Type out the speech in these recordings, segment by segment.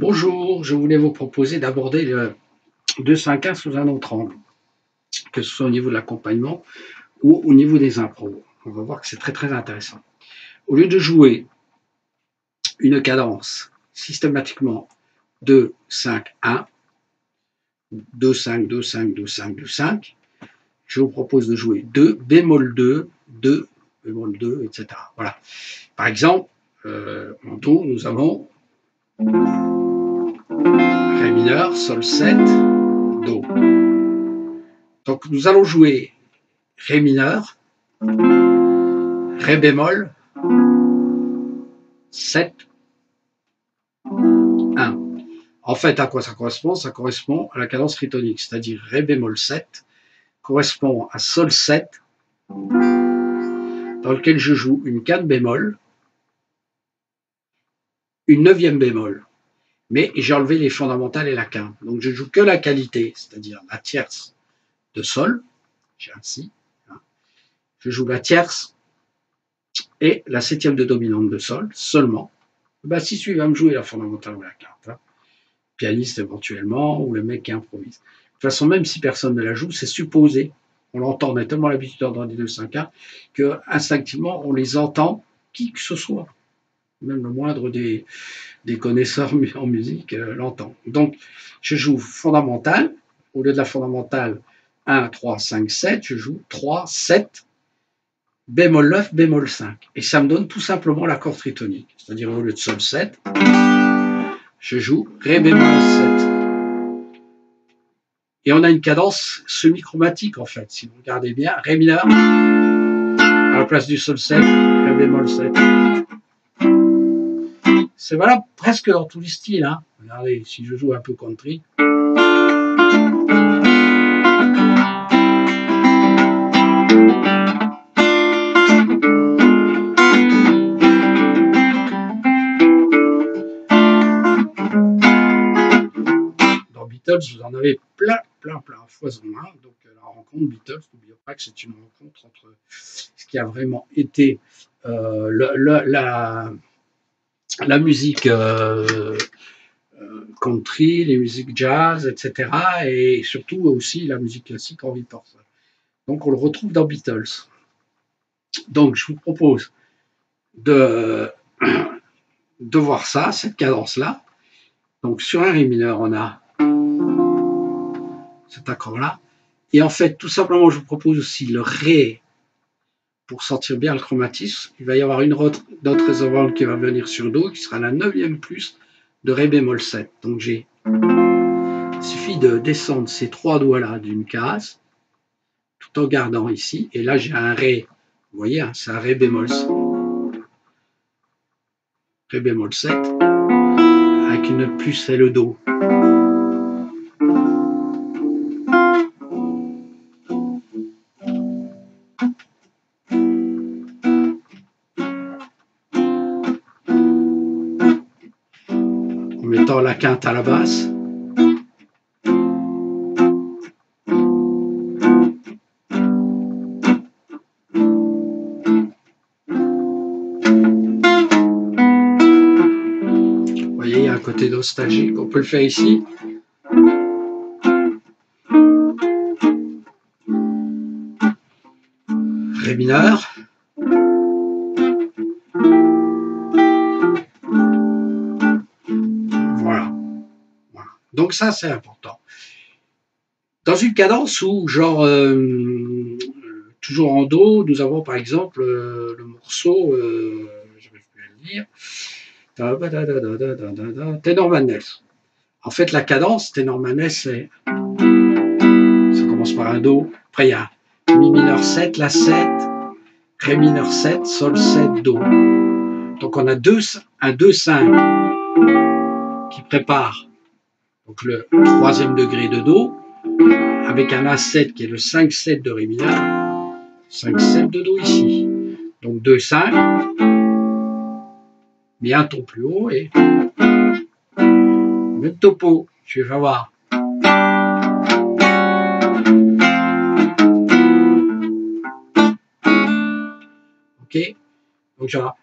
Bonjour, je voulais vous proposer d'aborder le 2-5-1 sous un autre angle, que ce soit au niveau de l'accompagnement ou au niveau des impros. On va voir que c'est très intéressant. Au lieu de jouer une cadence systématiquement 2-5-1, 2-5, 2-5, 2-5, 2-5, je vous propose de jouer 2, bémol 2, 2, bémol 2, etc. Voilà. Par exemple, en Do, nous avons Ré mineur, Sol 7, Do. Donc nous allons jouer Ré mineur, Ré bémol, 7, 1. En fait, à quoi ça correspond? Ça correspond à la cadence tritonique, c'est-à-dire Ré bémol 7 correspond à Sol 7, dans lequel je joue une quinte bémol, une neuvième bémol. Mais j'ai enlevé les fondamentales et la quinte. Donc je joue que la qualité, c'est-à-dire la tierce de Sol, j'ai un Si. Je joue la tierce et la septième de dominante de Sol seulement. Si celui va me jouer la fondamentale ou la quinte. Pianiste éventuellement, ou le mec qui improvise. De toute façon, même si personne ne la joue, c'est supposé. On l'entend, on a tellement l'habitude d'entendre des 2-5-1 que instinctivement, on les entend, qui que ce soit. Même le moindre des connaisseurs en musique l'entend. Donc, je joue fondamentale. Au lieu de la fondamentale 1, 3, 5, 7, je joue 3, 7, bémol 9, bémol 5. Et ça me donne tout simplement l'accord tritonique. C'est-à-dire au lieu de Sol 7, je joue Ré bémol 7. Et on a une cadence semi-chromatique en fait, si vous regardez bien. Ré mineur, à la place du Sol 7, Ré bémol 7. C'est valable presque dans tous les styles. Hein. Regardez, si je joue un peu country. Dans Beatles, vous en avez plein, foison. Hein. Donc la rencontre Beatles, n'oubliez pas que c'est une rencontre entre ce qui a vraiment été la musique country, les musiques jazz, etc. Et surtout aussi la musique classique en Beatles. Donc on le retrouve dans Beatles. Donc je vous propose de voir ça, cette cadence-là. Donc sur un Ré mineur, on a cet accord-là. Et en fait, tout simplement, je vous propose aussi le Ré pour sentir bien le chromatisme. Il va y avoir une autre résonance qui va venir sur Do, qui sera la neuvième plus de Ré bémol 7. Donc il suffit de descendre ces trois doigts-là d'une case, tout en gardant ici. Et là, j'ai un Ré, vous voyez, hein, c'est un Ré bémol 7. Ré bémol 7, avec une note plus, c'est le Do. En mettant la quinte à la basse. Vous voyez, il y a un côté nostalgique. On peut le faire ici. Ré mineur. Voilà. Donc ça, c'est important. Dans une cadence où, genre, toujours en Do, nous avons par exemple le morceau, je vais le dire, ténor manès. En fait, la cadence ténor manès, ça commence par un Do, après il y a Mi mineur 7, La 7, Ré mineur 7, Sol 7, Do. Donc on a un 2-5 qui prépare donc le troisième degré de Do, avec un A7 qui est le 5-7 de Ré mineur, 5-7 de Do ici. Donc 2-5, mais un ton plus haut et même topo, je vais faire voir. Ok, donc genre.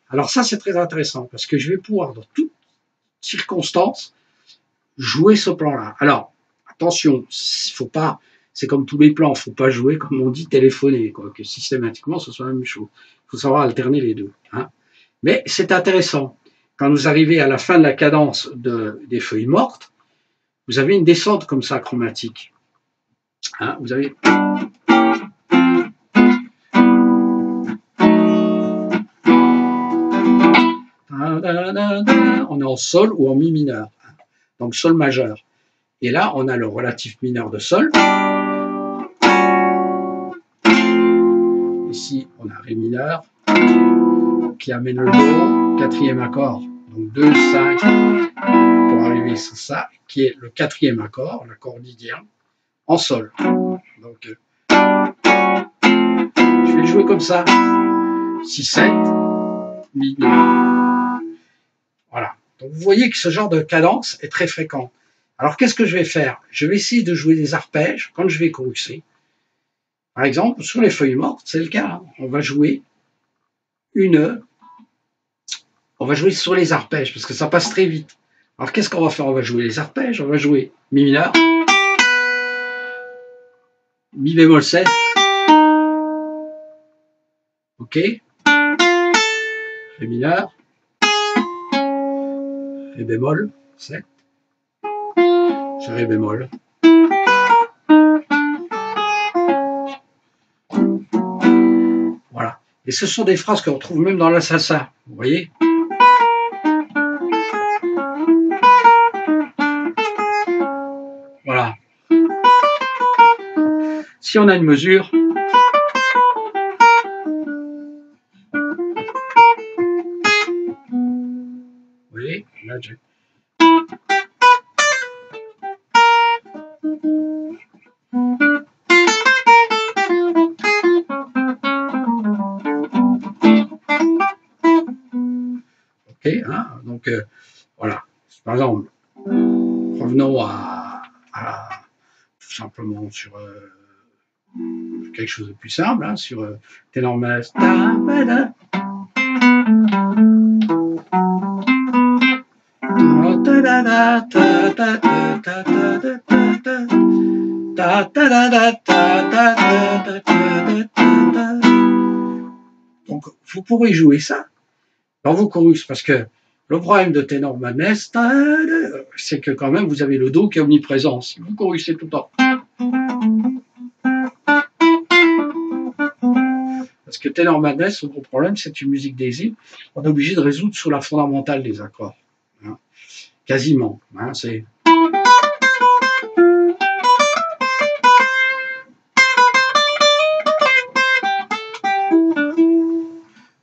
Alors ça, c'est très intéressant parce que je vais pouvoir, dans toutes circonstances, jouer ce plan-là. Alors, attention, faut pas, c'est comme tous les plans, faut pas jouer, comme on dit, téléphoner, quoi, que systématiquement ce soit la même chose. Il faut savoir alterner les deux. Hein. Mais c'est intéressant. Quand vous arrivez à la fin de la cadence des feuilles mortes, vous avez une descente comme ça chromatique. Hein, vous avez. On est en sol ou en mi mineur. Donc sol majeur. Et là, on a le relatif mineur de sol. Ici, on a ré mineur qui amène le do, quatrième accord. Donc 2, 5 pour arriver sur ça, qui est le quatrième accord, l'accord didien, en sol. Donc, je vais le jouer comme ça. 6, 7, mi mineur. Voilà. Donc vous voyez que ce genre de cadence est très fréquent. Alors qu'est-ce que je vais faire? Je vais essayer de jouer des arpèges quand je vais choruxer. Par exemple, sur les feuilles mortes, c'est le cas. Hein. On va jouer sur les arpèges parce que ça passe très vite. Alors qu'est-ce qu'on va faire? On va jouer les arpèges, on va jouer mi mineur, mi bémol 7, ok, ré mineur, ré bémol 7, ré bémol. Voilà. Et ce sont des phrases qu'on retrouve même dans la salsa, vous voyez? Voilà. Si on a une mesure, vous voyez, là, ok, hein, donc voilà. Par exemple, revenons à tout simplement sur quelque chose de plus simple, hein, sur ténor majeur. Donc, vous pourrez jouer ça dans vos chorus, parce que le problème de ténor madness, c'est que quand même, vous avez le do qui est omniprésent. Si vous chorusez tout le temps. Parce que ténor madness, le gros problème, c'est une musique des îles. On est obligé de résoudre sur la fondamentale des accords. Hein. Quasiment. Hein, c'est...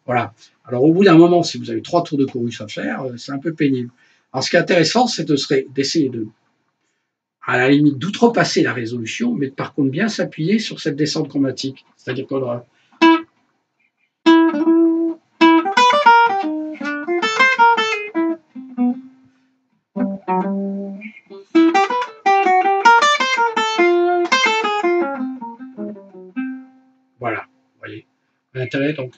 Voilà. Alors, au bout d'un moment, si vous avez 3 tours de chorus à faire, c'est un peu pénible. Alors, ce qui est intéressant, c'est d'essayer de, à la limite, d'outrepasser la résolution, mais de, par contre bien s'appuyer sur cette descente chromatique. C'est-à-dire qu'on aura... Voilà, vous voyez. L'intérêt, donc...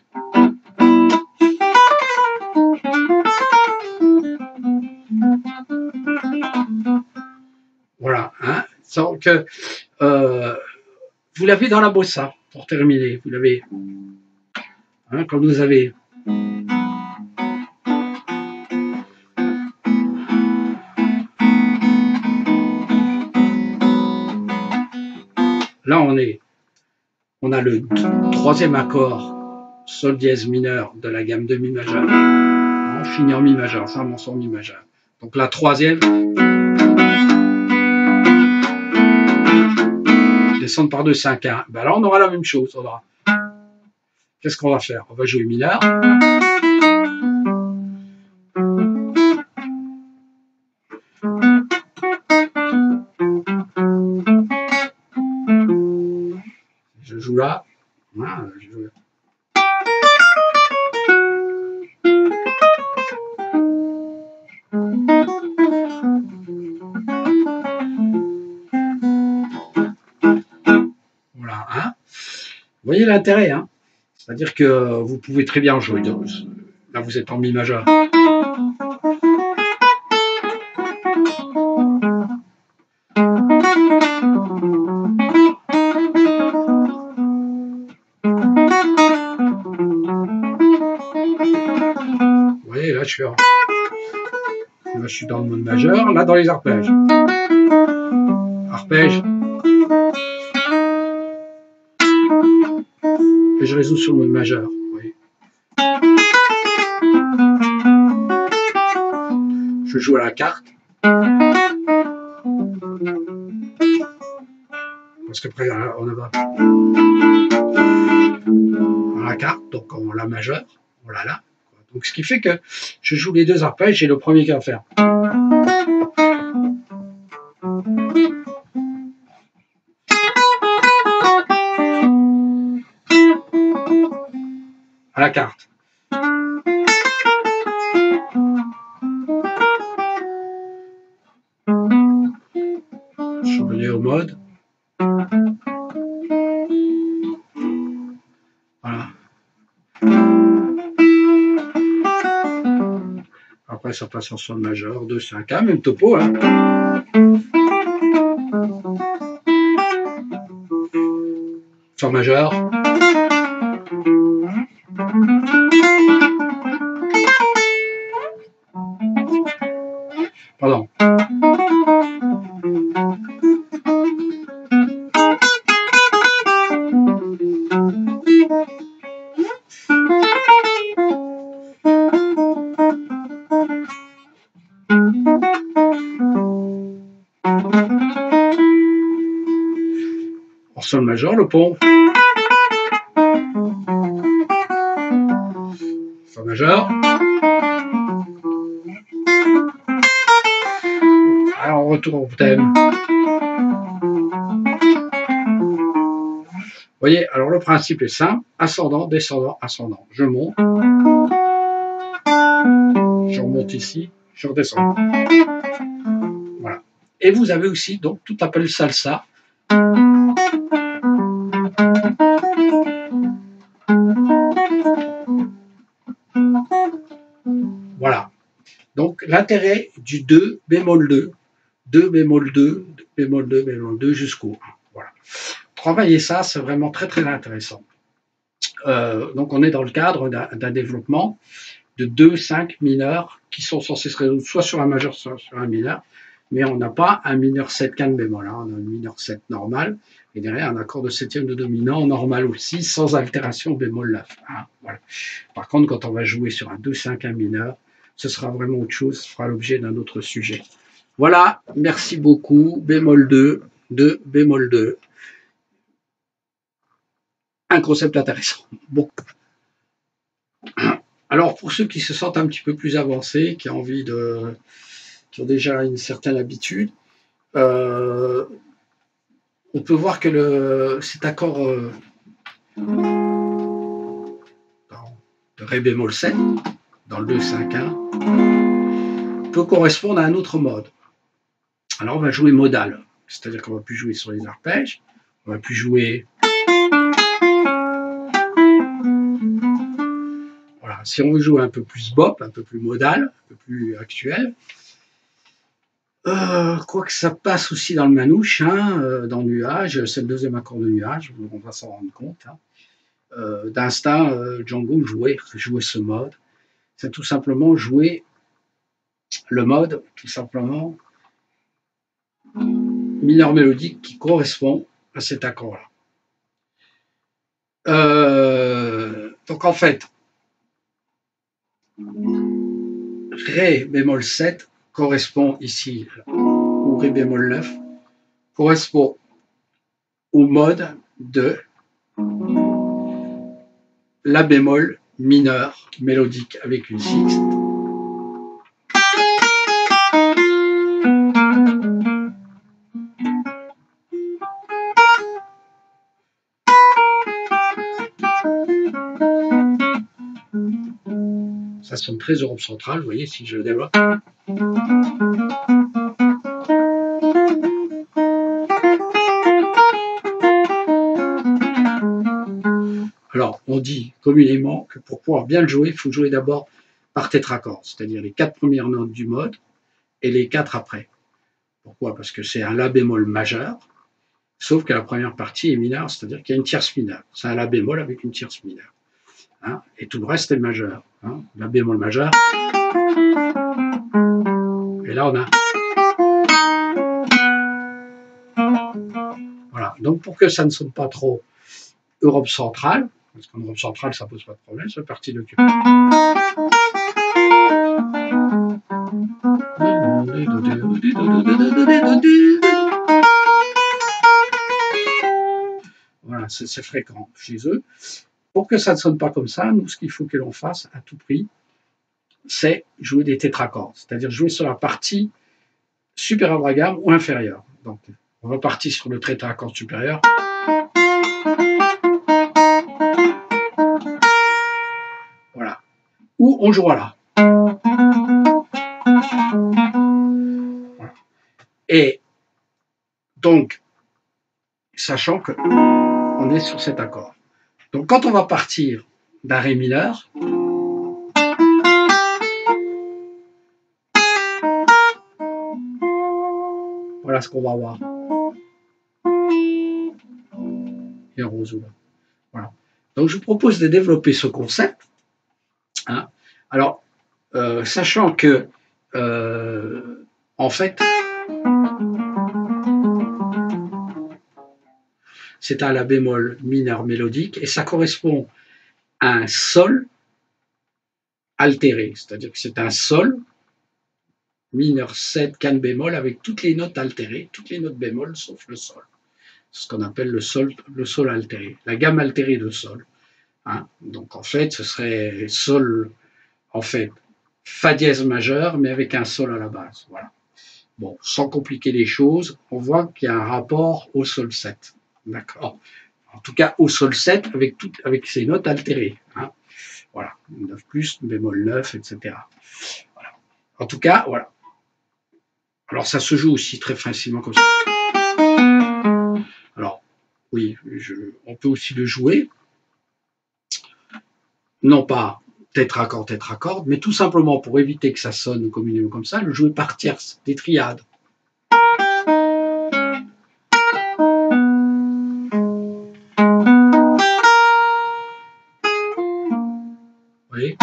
Voilà. Hein. Donc, vous l'avez dans la bossa, pour terminer. Vous l'avez... Hein, quand vous avez... Là, on a le troisième accord, sol dièse mineur de la gamme de mi majeur. On finit en mi majeur, c'est un morceau en mi majeur. Donc la troisième, descendre par 2, 5, 1. Ben là, on aura la même chose. Qu'est-ce qu'on va faire? On va jouer mineur. Je joue là. Voilà, je joue là. Voilà. Hein. Vous voyez l'intérêt, hein? C'est-à-dire que vous pouvez très bien jouer Là, vous êtes en mi majeur. Vous voyez, là, je suis dans le mode majeur. Là, dans les arpèges. Arpège. Et je résous sur le mode majeur. Vous voyez. Je joue à la carte. Parce qu'après, on va à la carte, donc on l'a majeur, on l'a là. Donc ce qui fait que je joue les deux arpèges et le premier qui va faire. À la carte. Je revenais au mode. Voilà. Après, ça passe en sol majeur, 2, 5A, même topo. Hein. Sol majeur. Pardon. En sol majeur, le pont. Sol majeur. Alors, on retourne au thème. Vous voyez, alors le principe est simple, ascendant, descendant, ascendant. Je monte, je remonte ici, je redescends. Voilà. Et vous avez aussi, donc, tout appelle salsa. Voilà. Donc, l'intérêt du 2 bémol 2, 2 bémol 2, bémol 2, bémol 2 jusqu'au 1. Voilà. Travailler ça, c'est vraiment très, très intéressant. Donc, on est dans le cadre d'un développement de 2, 5 mineurs qui sont censés se résoudre soit sur un majeur, soit sur un mineur, mais on n'a pas un mineur 7 quinte bémol, hein. On a un mineur 7 normal, et derrière un accord de septième de dominant normal aussi, sans altération bémol 9. Hein. Voilà. Par contre, quand on va jouer sur un 2, 5, 1 mineur, ce sera vraiment autre chose, ce fera l'objet d'un autre sujet. Voilà, merci beaucoup, bémol 2, 2, bémol 2. Un concept intéressant. Bon. Alors, pour ceux qui se sentent un petit peu plus avancés, qui ont déjà une certaine habitude, on peut voir que cet accord de Ré bémol 7, dans le 2, 5, 1, peut correspondre à un autre mode. Alors, on va jouer modal, c'est-à-dire qu'on ne va plus jouer sur les arpèges, on ne va plus jouer. Voilà. Si on veut jouer un peu plus bop, un peu plus modal, un peu plus actuel, quoique ça passe aussi dans le manouche, hein, dans le nuage, c'est le deuxième accord de nuage, on va s'en rendre compte. Hein. D'instinct, Django jouait ce mode. C'est tout simplement jouer le mode, tout simplement, mineur mélodique qui correspond à cet accord-là. Donc en fait, Ré bémol 7 correspond ici, ou Ré bémol 9, correspond au mode de La bémol mineur mélodique avec une sixte. Ça sonne très Europe centrale, vous voyez, si je le développe. Alors, on dit communément que pour pouvoir bien le jouer, il faut jouer d'abord par tétracorde, c'est-à-dire les 4 premières notes du mode et les 4 après. Pourquoi? Parce que c'est un La bémol majeur, sauf que la première partie est mineure, c'est-à-dire qu'il y a une tierce mineure. C'est un La bémol avec une tierce mineure. Hein, et tout le reste est majeur. Hein, La bémol majeur. Et là, on a. Voilà. Donc, pour que ça ne sonne pas trop Europe centrale, parce qu'en Europe centrale, ça pose pas de problème, c'est partie de Cuba. Voilà, c'est fréquent chez eux. Pour que ça ne sonne pas comme ça, nous, ce qu'il faut que l'on fasse à tout prix, c'est jouer des tétracordes, c'est-à-dire jouer sur la partie supérieure de la gamme ou inférieure. Donc, on va partir sur le tétracorde supérieur. Voilà. Ou on jouera là. Voilà. Et donc, sachant que on est sur cet accord. Donc, quand on va partir d'un Ré mineur, voilà ce qu'on va avoir. Et un rose là. Voilà. Donc, je vous propose de développer ce concept. Hein. Alors, sachant que, en fait, c'est un La bémol mineur mélodique et ça correspond à un Sol altéré, c'est-à-dire que c'est un Sol mineur 7 can bémol avec toutes les notes altérées, toutes les notes bémol sauf le Sol. C'est ce qu'on appelle le sol altéré, la gamme altérée de Sol. Hein. Donc en fait, ce serait Sol, en fait, Fa dièse majeur, mais avec un Sol à la base. Voilà. Bon, sans compliquer les choses, on voit qu'il y a un rapport au Sol 7. D'accord. En tout cas, au Sol 7 avec ses notes altérées. Hein. Voilà. 9 plus, bémol 9, etc. Voilà. En tout cas, voilà. Alors, ça se joue aussi très facilement comme ça. Alors, oui, on peut aussi le jouer. Non pas tétracorde, mais tout simplement pour éviter que ça sonne communément comme ça, le jouer par tierces, des triades. Vous voyez?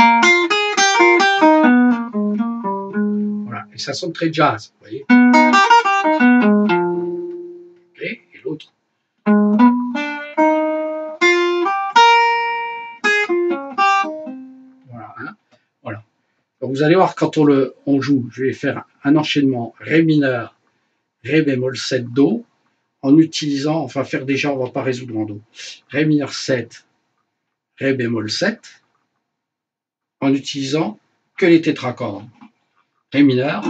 Voilà, et ça sonne très jazz, vous voyez? Okay, et l'autre. Voilà, hein, voilà. Donc vous allez voir, quand on joue, je vais faire un enchaînement Ré mineur, Ré bémol 7 Do, en utilisant, enfin faire déjà, on ne va pas résoudre en Do. Ré mineur 7, Ré bémol 7, en utilisant que les tétracordes. Ré mineur,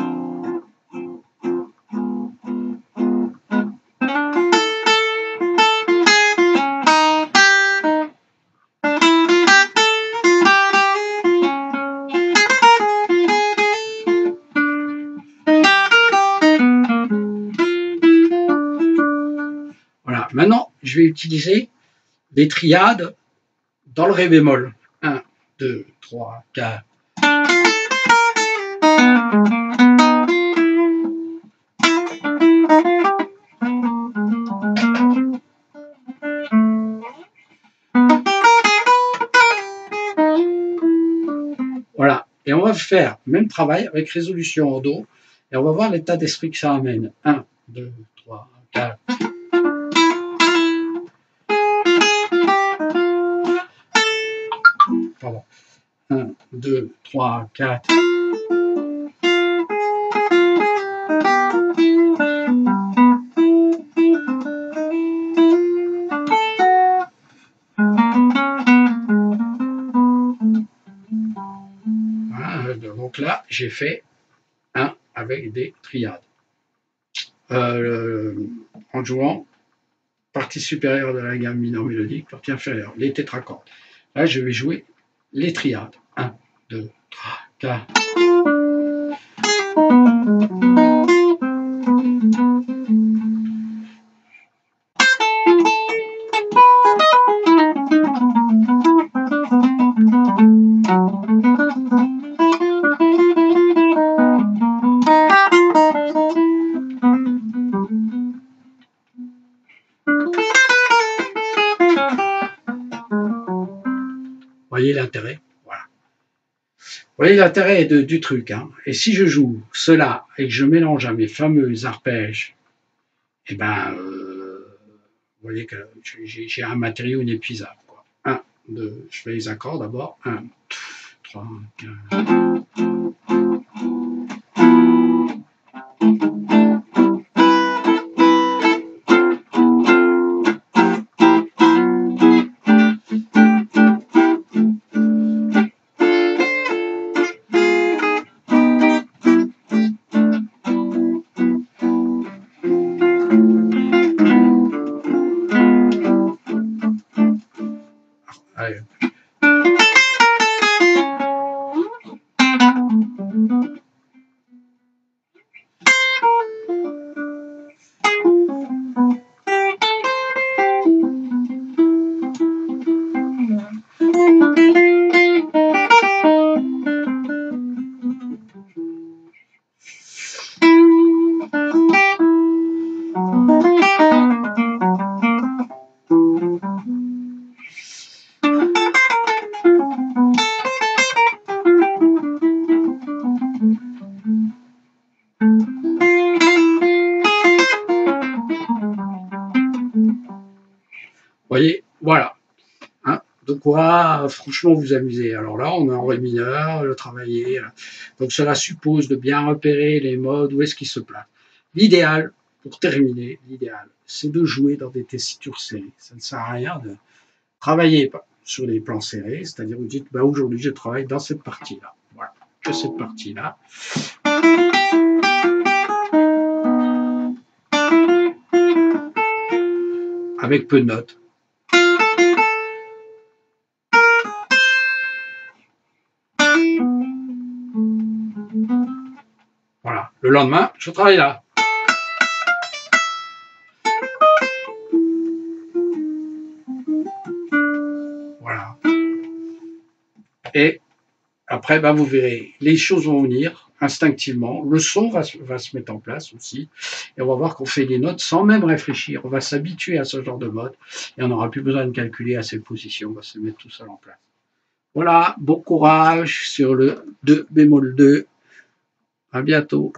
voilà. Maintenant, je vais utiliser des triades dans le Ré bémol. 1, 2, 3, 4. Voilà. Et on va faire le même travail avec résolution en Do. Et on va voir l'état d'esprit que ça amène. 1, 2, 3, 4. Pardon. 1, 2, 3, 4. Voilà, donc là, j'ai fait un avec des triades. En jouant partie supérieure de la gamme mineure mélodique, partie inférieure, les tétracordes. Là, je vais jouer les triades. 1, 2, 3, 4. voyez l'intérêt? Voilà. Vous voyez l'intérêt du truc. Hein. Et si je joue cela et que je mélange à mes fameux arpèges, eh ben, vous voyez que j'ai un matériau inépuisable. Quoi. 1, 2, je fais les accords d'abord. 1, 3, 4. Allez. Voyez, voilà. Hein, de quoi, franchement, vous amuser. Alors là, on est en ré mineur, le travailler. Donc cela suppose de bien repérer les modes, où est-ce qu'ils se placent. L'idéal, pour terminer, l'idéal, c'est de jouer dans des tessitures serrées. Ça ne sert à rien de travailler sur des plans serrés, c'est-à-dire vous dites, bah, aujourd'hui, je travaille dans cette partie-là. Voilà, que cette partie-là. Avec peu de notes. Voilà. Le lendemain, je travaille là. Voilà. Et après, ben, vous verrez, les choses vont venir instinctivement. Le son va se mettre en place aussi. Et on va voir qu'on fait des notes sans même réfléchir. On va s'habituer à ce genre de mode. Et on n'aura plus besoin de calculer à cette position. On va se mettre tout seul en place. Voilà, bon courage sur le 2 bémol 2. À bientôt.